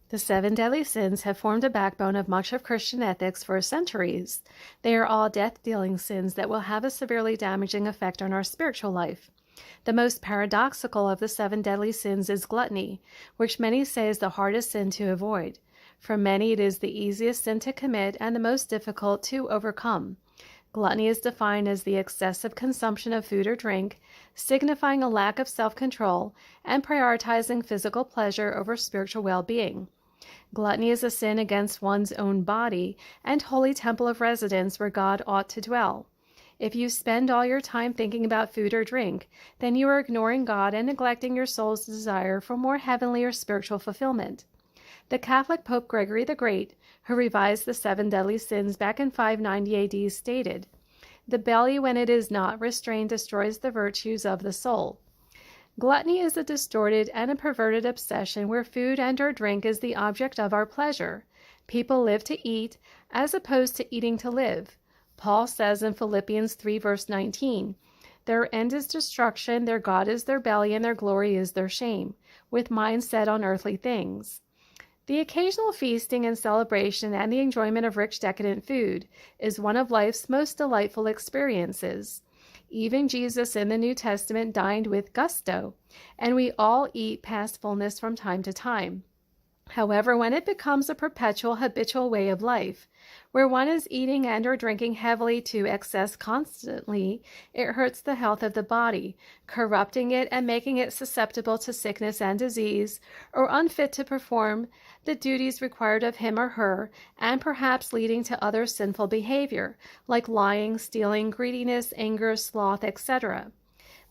The seven deadly sins have formed a backbone of much of Christian ethics for centuries. They are all death-dealing sins that will have a severely damaging effect on our spiritual life. The most paradoxical of the seven deadly sins is gluttony, which many say is the hardest sin to avoid. For many, it is the easiest sin to commit and the most difficult to overcome. Gluttony is defined as the excessive consumption of food or drink, signifying a lack of self-control and prioritizing physical pleasure over spiritual well-being. Gluttony is a sin against one's own body and holy temple of residence where God ought to dwell. If you spend all your time thinking about food or drink, then you are ignoring God and neglecting your soul's desire for more heavenly or spiritual fulfillment. The Catholic Pope Gregory the Great, who revised the seven deadly sins back in 590 AD, stated, "The belly, when it is not restrained, destroys the virtues of the soul." Gluttony is a distorted and a perverted obsession where food and or drink is the object of our pleasure. People live to eat as opposed to eating to live. Paul says in Philippians 3 verse 19, "Their end is destruction, their God is their belly, and their glory is their shame, with minds set on earthly things." The occasional feasting and celebration and the enjoyment of rich decadent food is one of life's most delightful experiences. Even Jesus in the New Testament dined with gusto, and we all eat past fullness from time to time. However, when it becomes a perpetual, habitual way of life, where one is eating and or drinking heavily to excess constantly, it hurts the health of the body, corrupting it and making it susceptible to sickness and disease, or unfit to perform the duties required of him or her, and perhaps leading to other sinful behavior, like lying, stealing, greediness, anger, sloth, etc.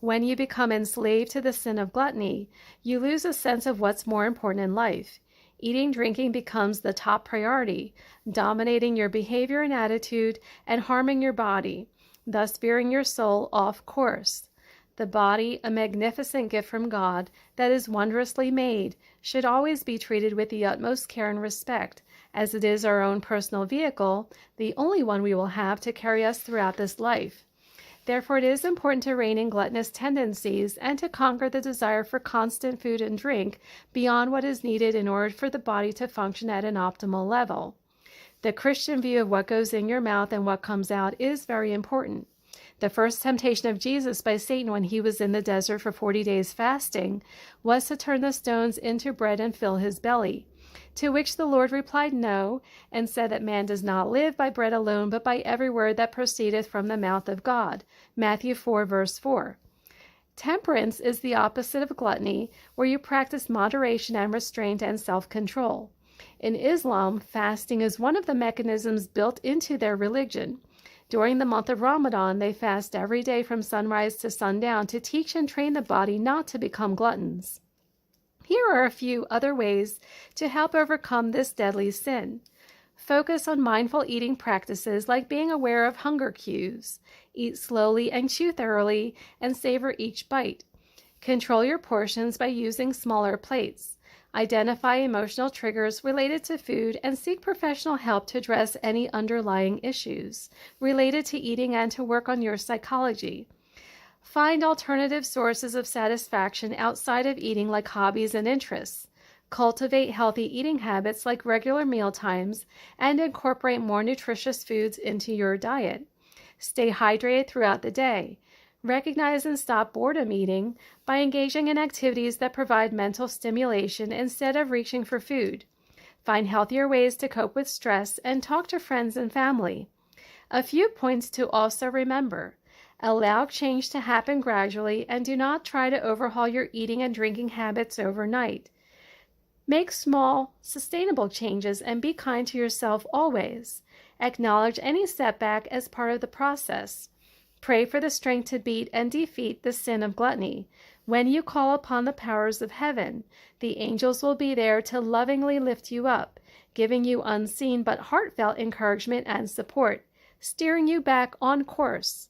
When you become enslaved to the sin of gluttony, you lose a sense of what's more important in life. Eating, drinking becomes the top priority, dominating your behavior and attitude and harming your body, thus veering your soul off course. The body, a magnificent gift from God that is wondrously made, should always be treated with the utmost care and respect, as it is our own personal vehicle, the only one we will have to carry us throughout this life. Therefore, it is important to rein in gluttonous tendencies and to conquer the desire for constant food and drink beyond what is needed in order for the body to function at an optimal level. The Christian view of what goes in your mouth and what comes out is very important. The first temptation of Jesus by Satan when he was in the desert for 40 days fasting was to turn the stones into bread and fill his belly. To which the Lord replied no, and said that man does not live by bread alone, but by every word that proceedeth from the mouth of God. Matthew 4, verse 4. Temperance is the opposite of gluttony, where you practice moderation and restraint and self-control. In Islam, fasting is one of the mechanisms built into their religion. During the month of Ramadan, they fast every day from sunrise to sundown to teach and train the body not to become gluttons. Here are a few other ways to help overcome this deadly sin. Focus on mindful eating practices like being aware of hunger cues. Eat slowly and chew thoroughly and savor each bite. Control your portions by using smaller plates. Identify emotional triggers related to food and seek professional help to address any underlying issues related to eating and to work on your psychology. Find alternative sources of satisfaction outside of eating like hobbies and interests. Cultivate healthy eating habits like regular meal times and incorporate more nutritious foods into your diet. Stay hydrated throughout the day. Recognize and stop boredom eating by engaging in activities that provide mental stimulation instead of reaching for food. Find healthier ways to cope with stress and talk to friends and family. A few points to also remember. Allow change to happen gradually and do not try to overhaul your eating and drinking habits overnight. Make small, sustainable changes and be kind to yourself always. Acknowledge any setback as part of the process. Pray for the strength to beat and defeat the sin of gluttony. When you call upon the powers of heaven, the angels will be there to lovingly lift you up, giving you unseen but heartfelt encouragement and support, steering you back on course.